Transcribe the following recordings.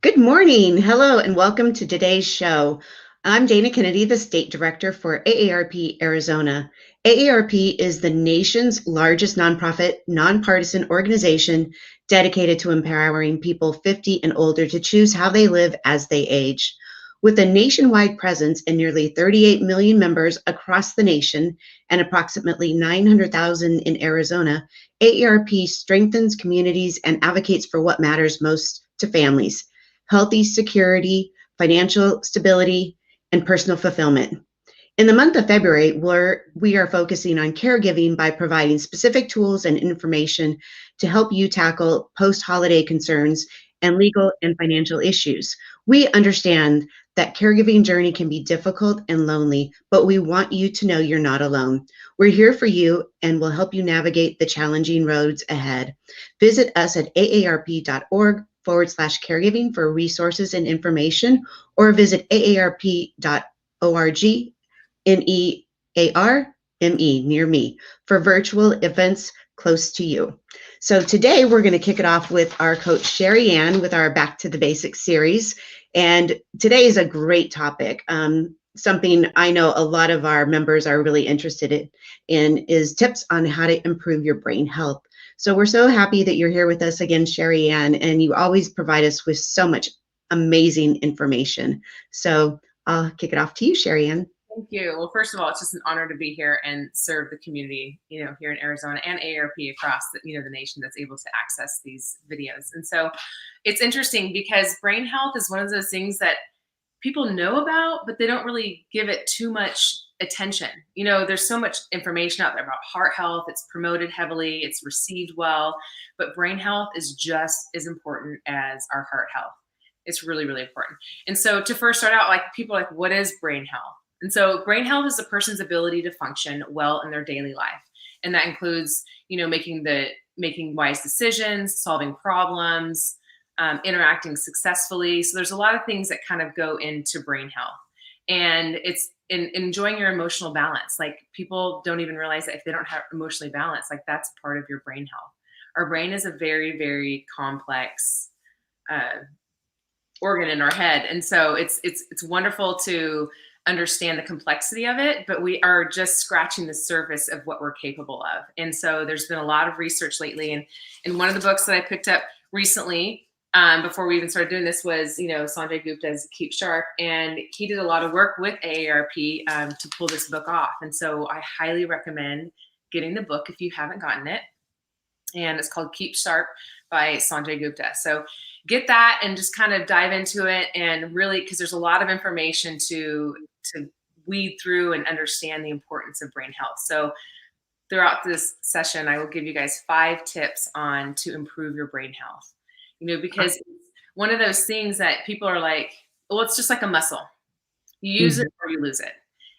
Good morning. Hello, and welcome to today's show. I'm Dana Kennedy, the State Director for AARP Arizona. AARP is the nation's largest nonprofit, nonpartisan organization dedicated to empowering people 50 and older to choose how they live as they age. With a nationwide presence and nearly 38 million members across the nation and approximately 900,000 in Arizona, AARP strengthens communities and advocates for what matters most to families: healthy security, financial stability, and personal fulfillment. In the month of February, we are focusing on caregiving by providing specific tools and information to help you tackle post-holiday concerns and legal and financial issues. We understand that caregiving journey can be difficult and lonely, but we want you to know you're not alone. We're here for you and will help you navigate the challenging roads ahead. Visit us at aarp.org/caregiving for resources and information, or visit aarp.org NEARME near me for virtual events close to you. So today we're going to kick it off with our coach Sherry Ann with our Back to the Basics series. And today is a great topic. Something I know a lot of our members are really interested in is tips on how to improve your brain health. So we're so happy that you're here with us again, Sherry Ann, and you always provide us with so much amazing information. So I'll kick it off to you, Sherry Ann. Thank you. Well, first of all, it's just an honor to be here and serve the community, here in Arizona and AARP across the nation that's able to access these videos. And so it's interesting because brain health is one of those things that people know about, but they don't really give it too much attention. There's so much information out there about heart health. It's promoted heavily, it's received well, but brain health is just as important as our heart health. It's really, really important. And so to first start out, people are like, what is brain health? And so brain health is a person's ability to function well in their daily life. And that includes, making wise decisions, solving problems, interacting successfully. So there's a lot of things that kind of go into brain health. And it's enjoying your emotional balance. Like, people don't even realize that if they don't have emotionally balanced, that's part of your brain health. Our brain is a very, very complex organ in our head. And so it's wonderful to understand the complexity of it, but we are just scratching the surface of what we're capable of. And so there's been a lot of research lately. And in one of the books that I picked up recently, before we even started doing this, was, Sanjay Gupta's Keep Sharp. And he did a lot of work with AARP to pull this book off. And so I highly recommend getting the book if you haven't gotten it. And it's called Keep Sharp by Sanjay Gupta. So get that and just kind of dive into it, and really, because there's a lot of information to weed through and understand the importance of brain health. So throughout this session, I will give you guys 5 tips on to improve your brain health. Because it's one of those things that people are like, well, it's just like a muscle. You use it or you lose it.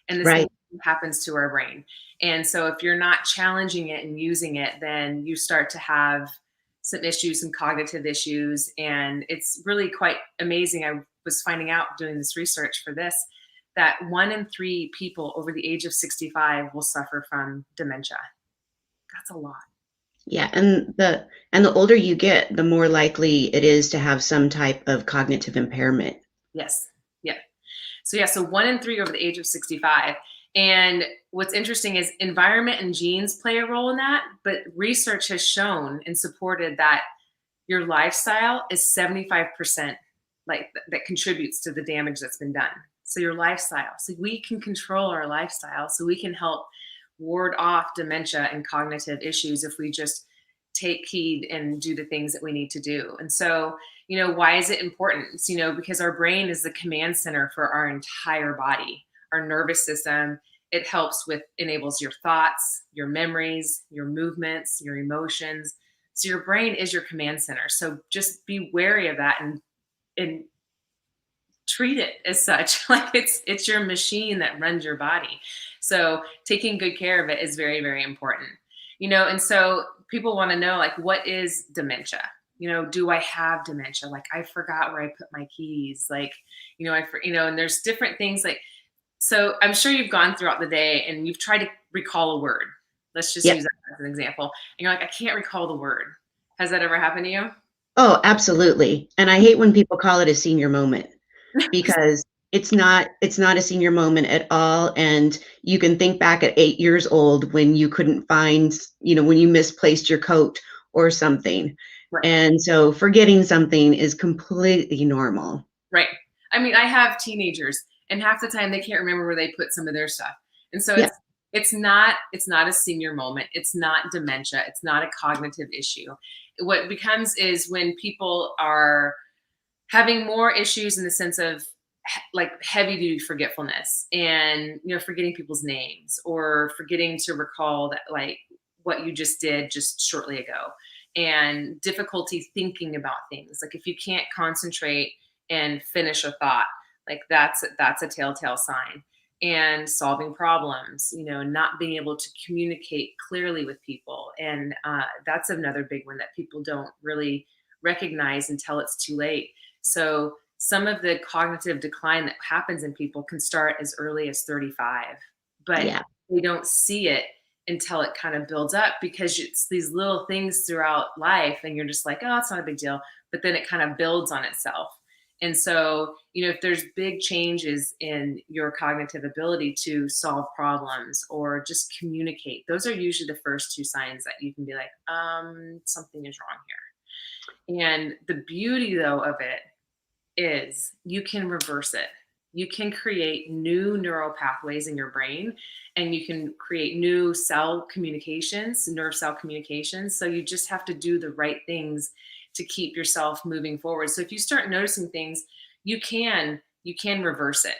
And this Right. happens to our brain. And so if you're not challenging it and using it, then you start to have some issues, some cognitive issues. And it's really quite amazing. I was finding out doing this research for this, that 1 in 3 people over the age of 65 will suffer from dementia. That's a lot. Yeah, and the older you get, the more likely it is to have some type of cognitive impairment. Yes. Yeah. So 1 in 3 over the age of 65. And what's interesting is environment and genes play a role in that, but research has shown and supported that your lifestyle is 75% that contributes to the damage that's been done. So your lifestyle. So we can control our lifestyle, so we can help ward off dementia and cognitive issues if we just take heed and do the things that we need to do. And so, why is it important? It's, because our brain is the command center for our entire body, our nervous system. It enables your thoughts, your memories, your movements, your emotions. So your brain is your command center. So just be wary of that and treat it as such. Like it's your machine that runs your body. So taking good care of it is very, very important. And so people want to know, what is dementia? Do I have dementia? I forgot where I put my keys. And there's different things so I'm sure you've gone throughout the day and you've tried to recall a word. Let's just use that as an example. And you're like, I can't recall the word. Has that ever happened to you? Oh, absolutely. And I hate when people call it a senior moment because it's not a senior moment at all. And you can think back at 8 years old when you couldn't find, when you misplaced your coat or something. Right. And so forgetting something is completely normal. Right. I mean, I have teenagers, and half the time they can't remember where they put some of their stuff. And so Yeah. it's not a senior moment. It's not dementia. It's not a cognitive issue. What becomes is when people are having more issues in the sense of like heavy duty forgetfulness, and forgetting people's names, or forgetting to recall that, like, what you just did just shortly ago, and difficulty thinking about things, like if you can't concentrate and finish a thought, like that's a telltale sign. And solving problems, not being able to communicate clearly with people, and that's another big one that people don't really recognize until it's too late. So some of the cognitive decline that happens in people can start as early as 35, but Yeah. we don't see it until it kind of builds up, because it's these little things throughout life and you're just like, oh, it's not a big deal. But then it kind of builds on itself. And so, if there's big changes in your cognitive ability to solve problems or just communicate, those are usually the first two signs that you can be like, something is wrong here. And the beauty, though, of it is you can reverse it. You can create new neural pathways in your brain, and you can create new cell communications, nerve cell communications. So you just have to do the right things to keep yourself moving forward. So if you start noticing things, you can reverse it.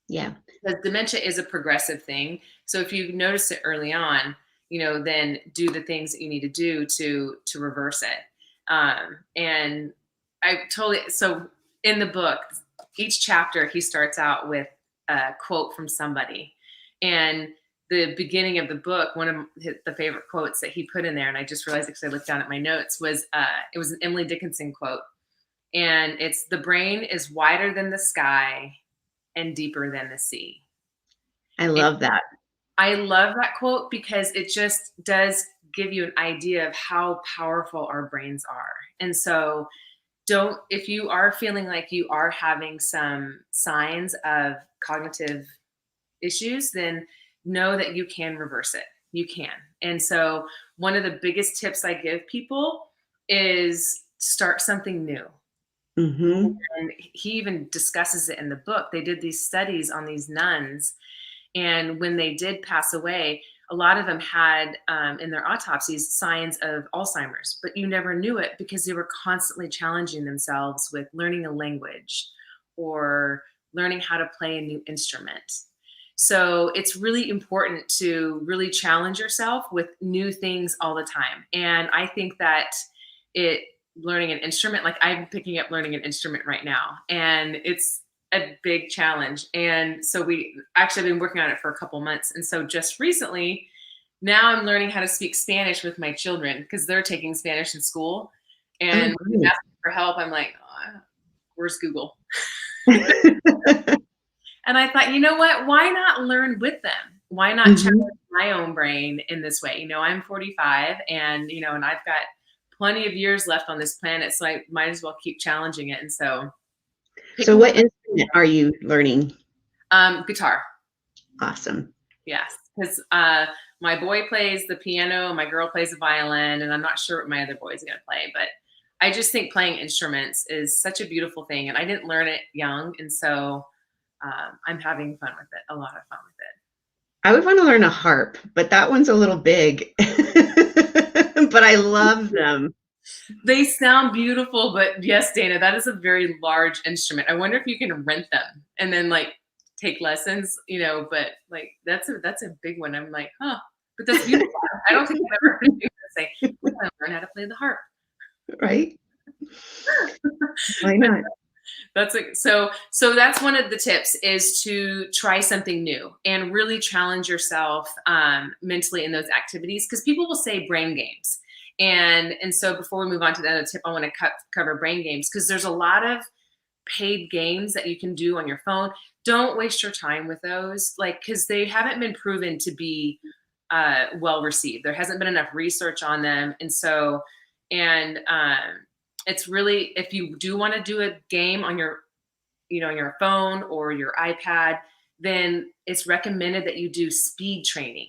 Yeah. Because dementia is a progressive thing. So if you notice it early on, then do the things that you need to do to reverse it. And I totally so in the book, each chapter he starts out with a quote from somebody, and the beginning of the book, one of the favorite quotes that he put in there, and I just realized because I looked down at my notes, was it was an Emily Dickinson quote, and it's, the brain is wider than the sky and deeper than the sea. I And love that. I love that quote because it just does give you an idea of how powerful our brains are. And so, don't if you are feeling like you are having some signs of cognitive issues, then know that you can reverse it. You can. And so, one of the biggest tips I give people is start something new. Hmm. And he even discusses it in the book. They did these studies on these nuns, and when they did pass away, a lot of them had in their autopsies signs of Alzheimer's, but you never knew it because they were constantly challenging themselves with learning a language or learning how to play a new instrument. So it's really important to really challenge yourself with new things all the time. And I think that it learning an instrument, like I'm picking up learning an instrument right now, and it's a big challenge. And so we actually been working on it for a couple months. And so just recently, now I'm learning how to speak Spanish with my children because they're taking Spanish in school. Oh, And when they great. ask me for help, I'm like, oh, where's Google? And I thought, you know what? Why not learn with them? Why not Hmm. challenge my own brain in this way? I'm 45, and and I've got plenty of years left on this planet, so I might as well keep challenging it. And so pick So one. what instrument are you learning? Guitar. Awesome. Yes, because my boy plays the piano, my girl plays the violin, and I'm not sure what my other boy's going to play. But I just think playing instruments is such a beautiful thing, and I didn't learn it young, and so I'm having fun with it, a lot of fun with it. I would want to learn a harp, but that one's a little big. But I love them. They sound beautiful, but yes, Dana, that is a very large instrument. I wonder if you can rent them and then like take lessons, but like that's a big one. I'm like, huh, but that's beautiful. I don't think I've ever heard anyone say, we're gonna learn how to play the harp. Right? Why But not? so that's one of the tips, is to try something new and really challenge yourself mentally in those activities, because people will say brain games. And so before we move on to the other tip, I want to cover brain games, because there's a lot of paid games that you can do on your phone. Don't waste your time with those, like, because they haven't been proven to be well received. There hasn't been enough research on them. And It's really, if you do want to do a game on your, on your phone or your iPad, then it's recommended that you do speed training.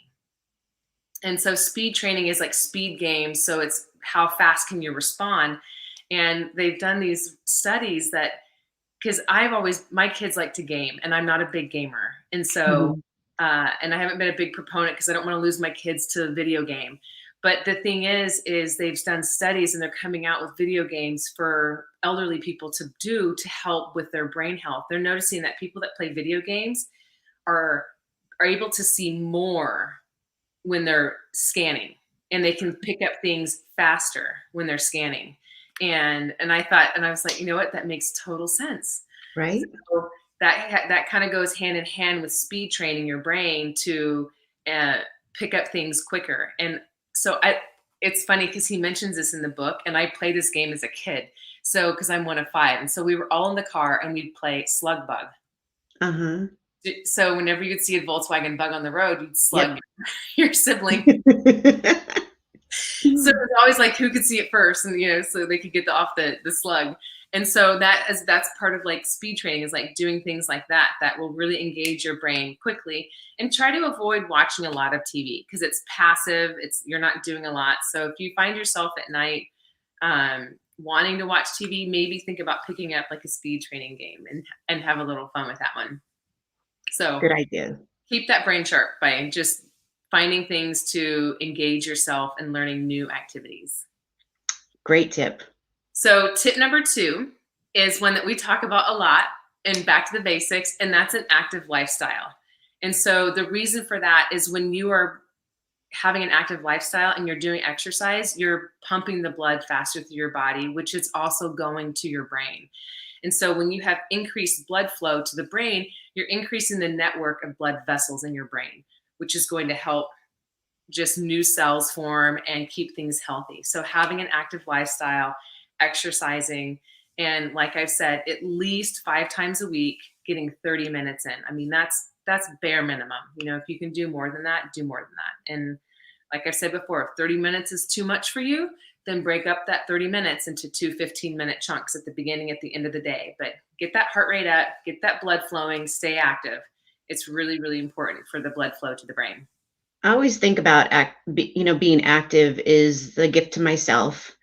And so speed training is like speed games. So it's how fast can you respond? And they've done these studies that, because my kids like to game and I'm not a big gamer. And so, Mhm. and I haven't been a big proponent because I don't want to lose my kids to a video game. But the thing is they've done studies and they're coming out with video games for elderly people to do to help with their brain health. They're noticing that people that play video games are are able to see more when they're scanning, and they can pick up things faster when they're scanning. And I thought, and I was like, you know what, that makes total sense. Right? So that kind of goes hand in hand with speed training your brain to uh, pick up things quicker. And so it's funny because he mentions this in the book, and I played this game as a kid. So because I'm one of five, and so we were all in the car and we'd play slug bug. Uh-huh. So whenever you'd see a Volkswagen bug on the road, you'd slug Yep. your sibling. So it was always like who could see it first, and so they could get off the slug. And so that's part of like speed training, is like doing things like that will really engage your brain quickly. And try to avoid watching a lot of TV because it's passive. You're not doing a lot. So if you find yourself at night wanting to watch TV, maybe think about picking up like a speed training game and have a little fun with that one. So Good idea. keep that brain sharp by just finding things to engage yourself and learning new activities. Great tip. So tip number 2 is one that we talk about a lot and back to the basics, and that's an active lifestyle. And so the reason for that is when you are having an active lifestyle and you're doing exercise, you're pumping the blood faster through your body, which is also going to your brain. And so when you have increased blood flow to the brain, you're increasing the network of blood vessels in your brain, which is going to help just new cells form and keep things healthy. So having an active lifestyle, exercising, and like I've said, at least 5 times a week, getting 30 minutes in. I mean, that's bare minimum. If you can do more than that, do more than that. And like I said before, if 30 minutes is too much for you, then break up that 30 minutes into 2 15-minute chunks at the beginning, at the end of the day. But get that heart rate up, get that blood flowing, stay active. It's really, really important for the blood flow to the brain. I always think about being active is the gift to myself.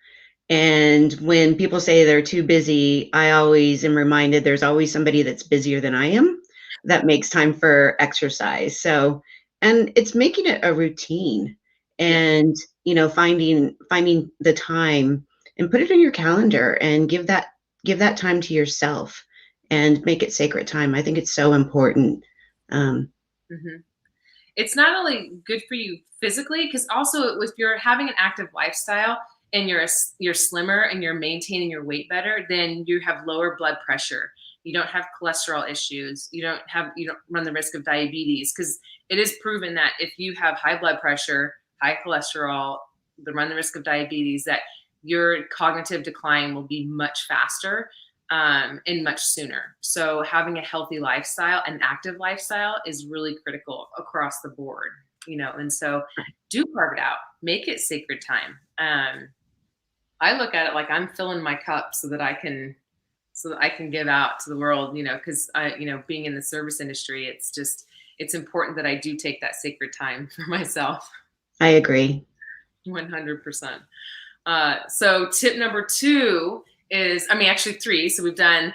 And when people say they're too busy, I always am reminded there's always somebody that's busier than I am that makes time for exercise. So, and it's making it a routine, Yeah. and finding the time and put it in your calendar and give that time to yourself and make it sacred time. I think it's so important. Mm-hmm. It's not only good for you physically, because also if you're having an active lifestyle and you're slimmer and you're maintaining your weight better, then you have lower blood pressure. You don't have cholesterol issues. You don't run the risk of diabetes, because it is proven that if you have high blood pressure, high cholesterol, run the risk of diabetes, that your cognitive decline will be much faster and much sooner. So having a healthy lifestyle, an active lifestyle, is really critical across the board, and so do carve it out, make it sacred time. I look at it like I'm filling my cup so that I can give out to the world, because being in the service industry, it's important that I do take that sacred time for myself. I agree. 100%. So tip number 2 is, actually 3. So we've done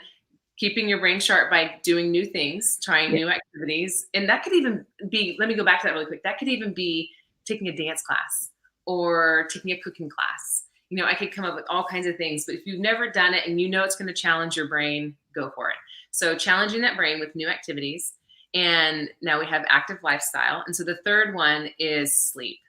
keeping your brain sharp by doing new things, trying Yeah. new activities. And that could even be, let me go back to that really quick. That could even be taking a dance class or taking a cooking class. I could come up with all kinds of things, but if you've never done it and it's going to challenge your brain, go for it. So challenging that brain with new activities. And now we have active lifestyle. And so the third one is sleep.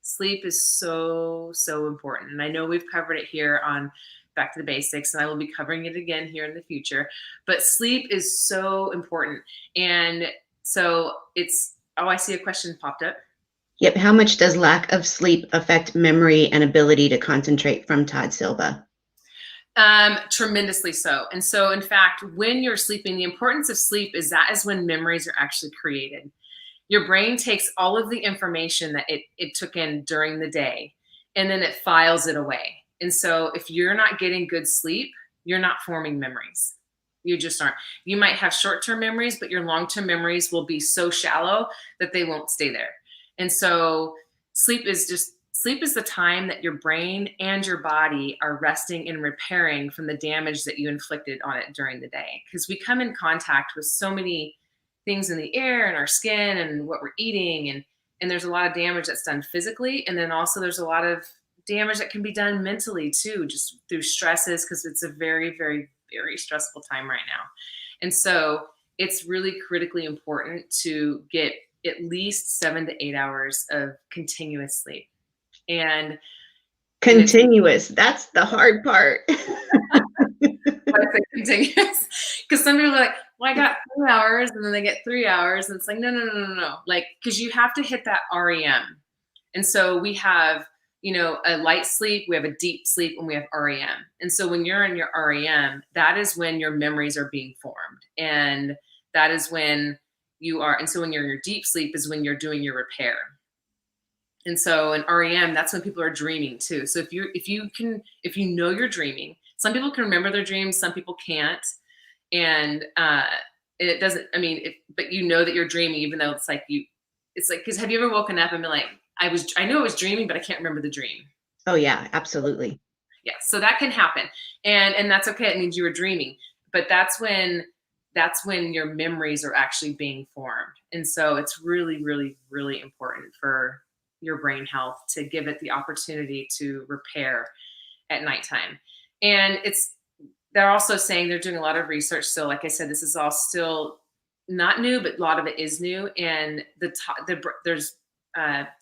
Sleep is so, so important. And I know we've covered it here on Back to the Basics, and I will be covering it again here in the future. But sleep is so important. And so I see a question popped up. Yep. How much does lack of sleep affect memory and ability to concentrate, from Todd Silva? Tremendously so. And so, in fact, when you're sleeping, the importance of sleep is when memories are actually created. Your brain takes all of the information that it took in during the day, and then it files it away. And so if you're not getting good sleep, you're not forming memories. You just aren't. You might have short-term memories, but your long-term memories will be so shallow that they won't stay there. And so sleep is the time that your brain and your body are resting and repairing from the damage that you inflicted on it during the day. Because we come in contact with so many things in the air and our skin and what we're eating, and there's a lot of damage that's done physically, and then also there's a lot of damage that can be done mentally too, just through stresses, because it's a very, very, very stressful time right now. And so it's really critically important to get at least 7 to 8 hours of continuous sleep. And it's Continuous. That's the hard part. why I say continuous, because some people are like, well, I got 2 hours, and then they get 3 hours, and it's like, no, no, no, no, no. Like, because you have to hit that REM. And so we have, a light sleep, we have a deep sleep, and we have REM. And so when you're in your REM, that is when your memories are being formed. And that is when you are, and so when you're in your deep sleep is when you're doing your repair. And so in REM, that's when people are dreaming too. So if you know you're dreaming, some people can remember their dreams, some people can't. And it doesn't, but you know that you're dreaming, even though it's like, because have you ever woken up and been like, I know I was dreaming, but I can't remember the dream. Oh yeah, absolutely. Yeah. So that can happen. And that's okay. It means you were dreaming, but that's when your memories are actually being formed. And so it's really, really, really important for your brain health to give it the opportunity to repair at nighttime. And they're also saying they're doing a lot of research. So like I said, this is all still not new, but a lot of it is new. And there's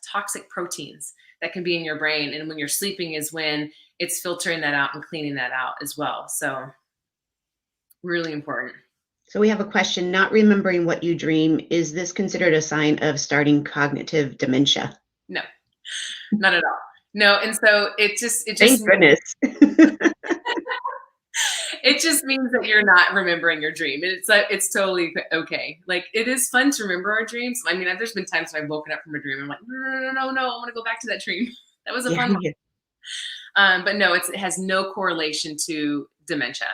toxic proteins that can be in your brain. And when you're sleeping is when it's filtering that out and cleaning that out as well. So really important. So we have a question, not remembering what you dream, is this considered a sign of starting cognitive dementia? No, not at all. No. And so it just Thank goodness. it just means that you're not remembering your dream. It's totally okay. Like, it is fun to remember our dreams. There's been times when I've woken up from a dream and I'm like, no, I want to go back to that dream. That was a fun one. But no, it has no correlation to dementia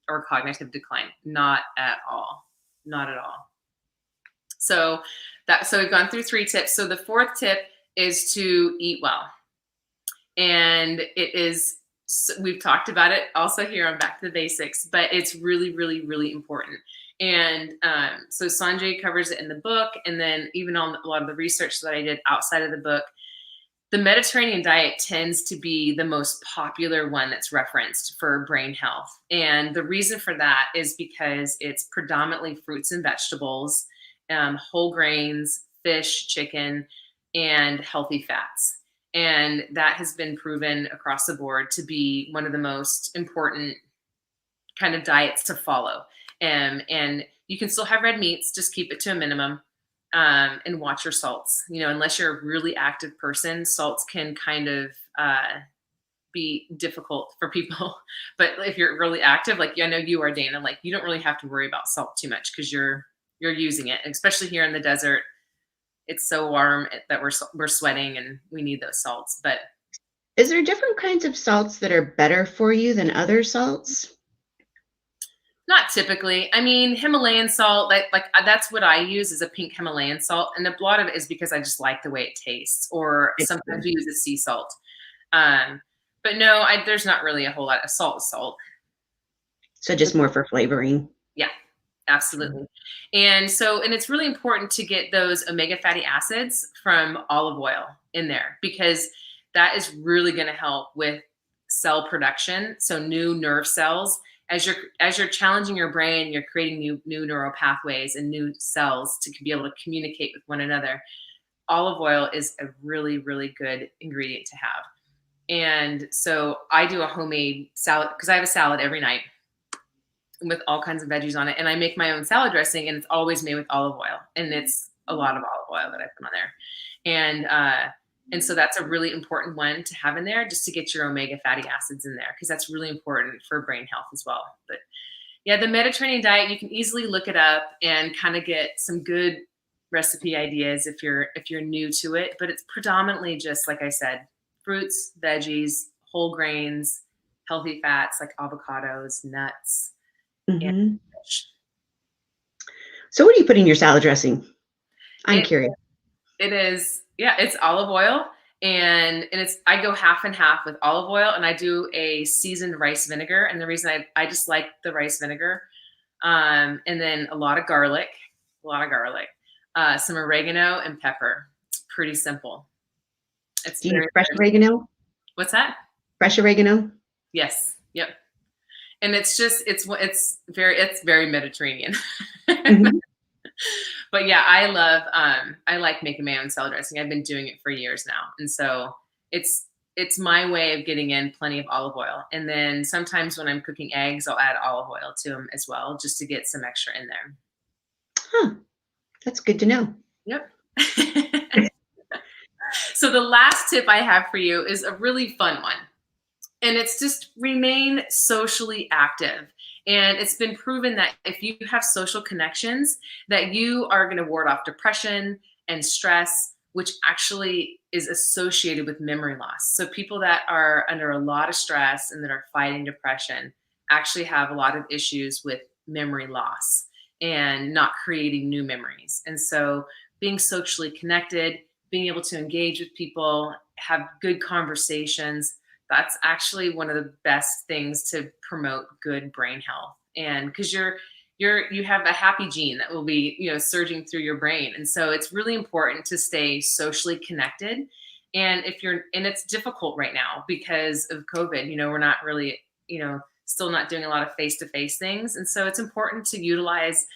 or cognitive decline. Not at all. Not at all. So we've gone through 3 tips. So the 4th tip is to eat well. And we've talked about it also here on Back to the Basics, but it's really, really, really important. And so Sanjay covers it in the book, and then even on a lot of the research that I did outside of the book, the Mediterranean diet tends to be the most popular one that's referenced for brain health. And the reason for that is because it's predominantly fruits and vegetables, whole grains, fish, chicken, and healthy fats. And that has been proven across the board to be one of the most important kind of diets to follow. And you can still have red meats, just keep it to a minimum, and watch your salts. Unless you're a really active person, salts can kind of be difficult for people. But if you're really active, like I know you are, Dana, like you don't really have to worry about salt too much because you're using it, especially here in the desert. It's so warm that we're sweating and we need those salts. But is there different kinds of salts that are better for you than other salts? Not typically. Himalayan salt, that's what I use, is a pink Himalayan salt. And a lot of it is because I just like the way it tastes, or sometimes we use a sea salt. But no, there's not really a whole lot of salt. So just more for flavoring. Yeah. Absolutely. And it's really important to get those omega fatty acids from olive oil in there, because that is really going to help with cell production. So new nerve cells, as you're challenging your brain, you're creating new neural pathways and new cells to be able to communicate with one another. Olive oil is a really, really good ingredient to have. And so I do a homemade salad, because I have a salad every night with all kinds of veggies on it. And I make my own salad dressing, and it's always made with olive oil. And it's a lot of olive oil that I put on there. And so that's a really important one to have in there, just to get your omega fatty acids in there, because that's really important for brain health as well. But yeah, the Mediterranean diet, you can easily look it up and kind of get some good recipe ideas if you're new to it. But it's predominantly just, like I said, fruits, veggies, whole grains, healthy fats like avocados, nuts, and Hmm. fish. So what do you put in your salad dressing? I'm It curious. it is, yeah, it's olive oil, and it's, I go half and half with olive oil, and I do a seasoned rice vinegar. And the reason I just like the rice vinegar, and then a lot of garlic, some oregano and pepper. It's pretty simple. It's Do you use very, fresh very, oregano? what's that? Fresh oregano? Yes. Yep. And it's just, it's very Mediterranean. Hmm. But yeah, I like making my own salad dressing. I've been doing it for years now. And so it's my way of getting in plenty of olive oil. And then sometimes when I'm cooking eggs, I'll add olive oil to them as well, just to get some extra in there. Huh, that's good to know. Yep. So the last tip I have for you is a really fun one. And it's just remain socially active. And it's been proven that if you have social connections, that you are going to ward off depression and stress, which actually is associated with memory loss. So people that are under a lot of stress and that are fighting depression actually have a lot of issues with memory loss and not creating new memories. And so being socially connected, being able to engage with people, have good conversations, that's actually one of the best things to promote good brain health. And because you have a happy gene that will be, surging through your brain. And so it's really important to stay socially connected. And it's difficult right now because of COVID. We're not really, still not doing a lot of face-to-face things. And so it's important to utilize,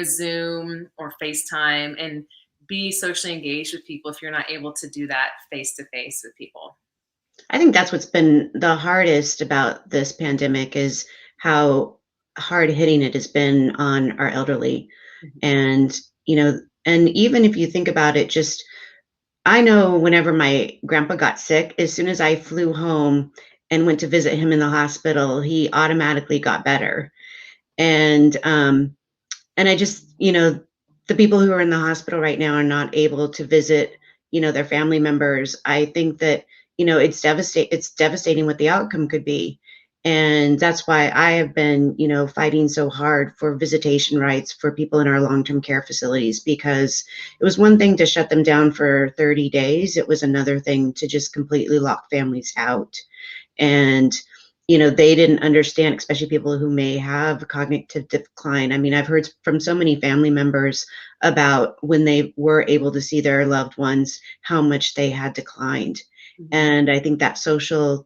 Zoom or FaceTime and be socially engaged with people if you're not able to do that face-to-face with people. I think that's what's been the hardest about this pandemic is how hard hitting it has been on our elderly. Mhm. And, and even if you think about it, just I know whenever my grandpa got sick, as soon as I flew home and went to visit him in the hospital, he automatically got better. And I just, the people who are in the hospital right now are not able to visit, their family members. I think that, it's devastating what the outcome could be. And that's why I have been, fighting so hard for visitation rights for people in our long-term care facilities, because it was one thing to shut them down for 30 days. It was another thing to just completely lock families out. And they didn't understand, especially people who may have cognitive decline. I mean, I've heard from so many family members about when they were able to see their loved ones, how much they had declined. Mhm. And I think that social,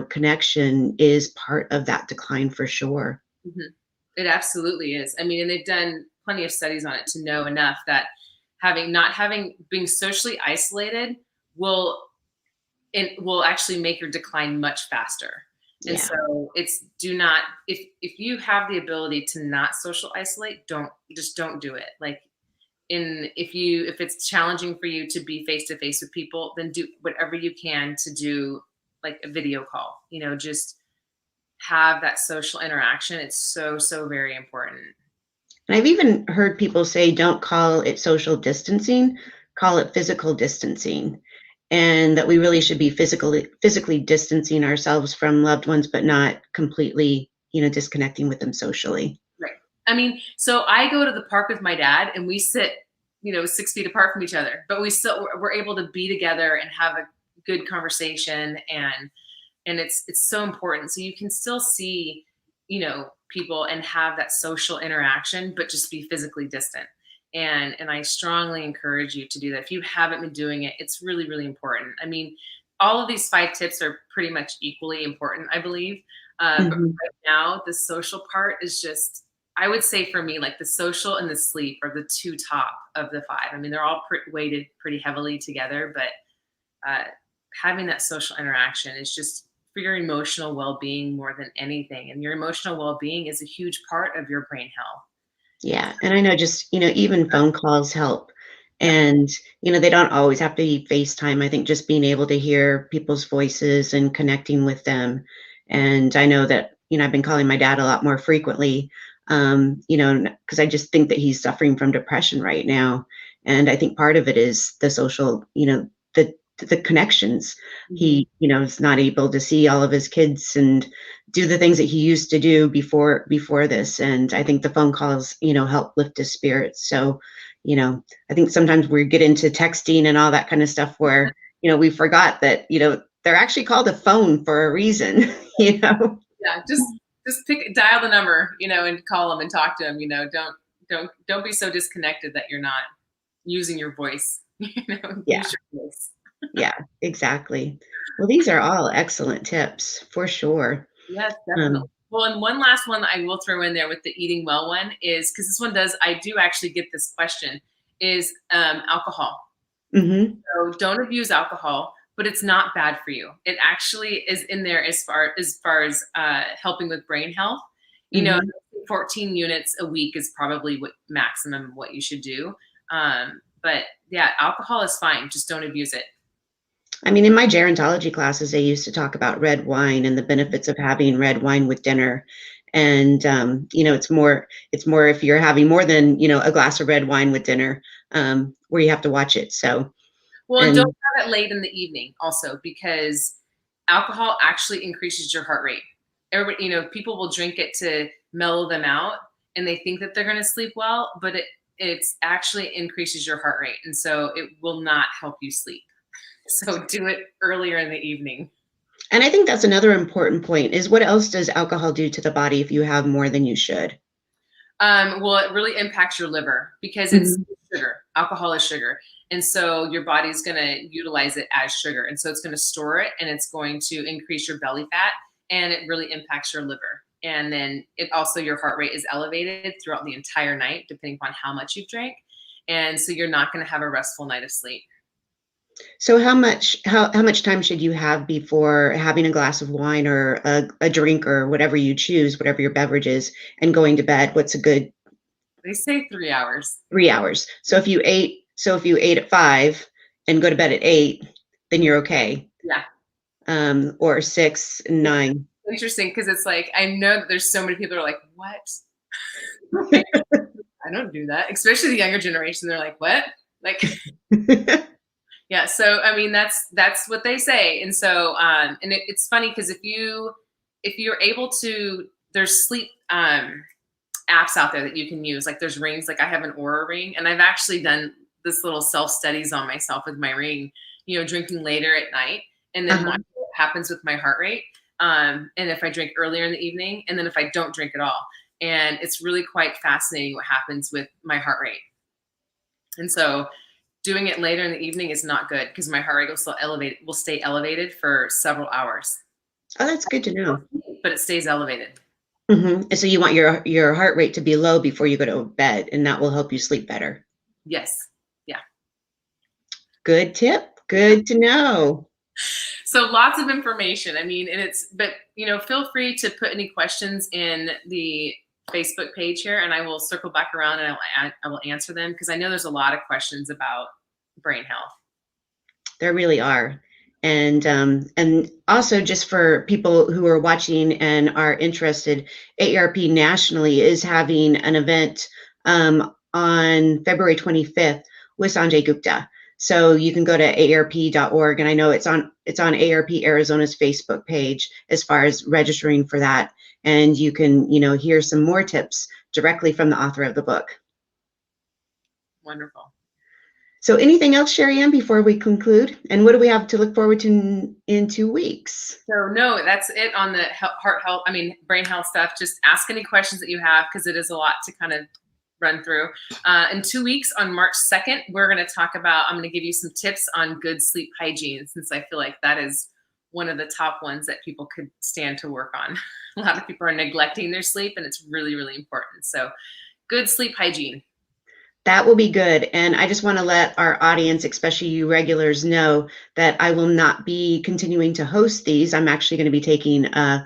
connection is part of that decline for sure. Mhm. It absolutely is. I mean, and they've done plenty of studies on it to know enough that being socially isolated will will actually make your decline much faster. And Yeah. so it's do not if you have the ability to not social isolate, don't do it. Like if it's challenging for you to be face to face with people, then do whatever you can to do like a video call. Just have that social interaction. It's so, so very important. And I've even heard people say, don't call it social distancing, call it physical distancing. And that we really should be physically distancing ourselves from loved ones, but not completely, disconnecting with them socially. Right. I mean, so I go to the park with my dad and we sit, 6 feet apart from each other, but we're able to be together and have a good conversation. And it's so important. So you can still see, people and have that social interaction, but just be physically distant. And I strongly encourage you to do that. If you haven't been doing it, it's really, really important. I mean, all of these 5 tips are pretty much equally important, I believe. But Hmm. right now, the social part is just, I would say for me, like the social and the sleep are the two top of the 5. I mean, they're all weighted pretty heavily together, but having that social interaction is just for your emotional well-being more than anything. And your emotional well-being is a huge part of your brain health. Yeah. And I know just, even phone calls help. Yep. And, they don't always have to be FaceTime. I think just being able to hear people's voices and connecting with them. And I know that, I've been calling my dad a lot more frequently, because I just think that he's suffering from depression right now. And I think part of it is the social, the the connections. Mhm. He, is not able to see all of his kids and do the things that he used to do before this. And I think the phone calls, help lift his spirits. So, I think sometimes we get into texting and all that kind of stuff where, we forgot that, they're actually called a phone for a reason, you know. Yeah, just dial the number, and call them and talk to them. Don't be so disconnected that you're not using your voice. Yeah. Use your voice. Yeah, exactly. Well, these are all excellent tips for sure. Yes, definitely. Um, Well, and one last one that I will throw in there with the eating well one is because this one does, I do actually get this question, is alcohol. mhm, So don't abuse alcohol, but it's not bad for you. It actually is in there as far as helping with brain health. You know, mhm. 14 units a week is probably what maximum what you should do. But yeah, alcohol is fine. Just don't abuse it. I mean, in my gerontology classes, they used to talk about red wine and the benefits of having red wine with dinner. And it's more if you're having more than, a glass of red wine with dinner, where you have to watch it. So, Well, and don't and have it late in the evening also because alcohol actually increases your heart rate. Everybody, people will drink it to mellow them out and they think that they're going to sleep well, but it's actually increases your heart rate. And so it will not help you sleep. So do it earlier in the evening. and I think that's another important point is what else does alcohol do to the body if you have more than you should? Well, it really impacts your liver because it's Mhm. sugar. Alcohol is sugar. And so your body's going to utilize it as sugar. And so it's going to store it and it's going to increase your belly fat and it really impacts your liver. And then it also, your heart rate is elevated throughout the entire night, depending upon how much you've drank. And so you're not going to have a restful night of sleep. So how much time should you have before having a glass of wine or a drink or whatever you choose, whatever your beverage is, and going to bed? What's a good They say 3 hours. 3 hours? So if you ate at 5 and go to bed at 8, then you're okay. Yeah. Or 6 and It's 9. interesting because it's like, I know that there's so many people who are like, what? I don't do that, especially the younger generation. They're like, what? Like, yeah. So I mean, that's what they say, and so and it's funny because if you're able to, there's sleep apps out there that you can use. Like there's rings. Like I have an Aura ring, and I've actually done this little self studies on myself with my ring. Drinking later at night, and then Uh-huh. watching what happens with my heart rate. And if I drink earlier in the evening, and then if I don't drink at all. And it's really quite fascinating what happens with my heart rate. And so doing it later in the evening is not good because my heart rate will stay elevated for several hours. Oh, that's good to know. But it stays elevated. And so you want your heart rate to be low before you go to bed, and that will help you sleep better. Yes. Yeah. Good tip. Good to know. So lots of information. I mean, but feel free to put any questions in the Facebook page here, and I will circle back around and I will answer them because I know there's a lot of questions about brain health. There really are. And also just for people who are watching and are interested, AARP nationally is having an event on February 25th with Sanjay Gupta. So you can go to aarp.org, and I know it's on AARP Arizona's Facebook page as far as registering for that. And you can, hear some more tips directly from the author of the book. Wonderful. So anything else, Sherry Ann, before we conclude? And what do we have to look forward to in 2 weeks? So no, that's it on the heart health. I mean, brain health stuff. Just ask any questions that you have because it is a lot to kind of run through. In 2 weeks, on March 2nd, we're going to talk about. I'm going to give you some tips on good sleep hygiene, since I feel like that is one of the top ones that people could stand to work on. A lot of people are neglecting their sleep, and it's really, really important. So, good sleep hygiene. That will be good. And I just want to let our audience, especially you regulars, know that I will not be continuing to host these. I'm actually going to be taking a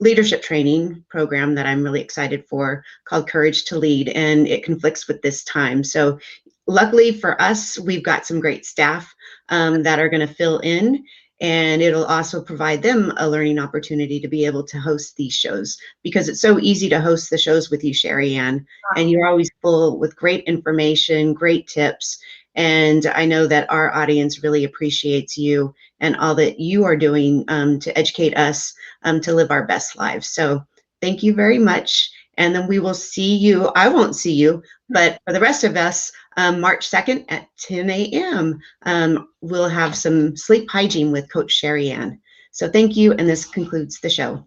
leadership training program that I'm really excited for called Courage to Lead, and it conflicts with this time. So luckily for us, we've got some great staff that are going to fill in. And it'll also provide them a learning opportunity to be able to host these shows because it's so easy to host the shows with you, Sherry Ann. And you're always full with great information, great tips. And I know that our audience really appreciates you and all that you are doing to educate us to live our best lives. So thank you very much. And then we will see you. I won't see you, but for the rest of us, March 2nd at 10 a.m., we'll have some sleep hygiene with Coach Sherry Ann. So thank you. And this concludes the show.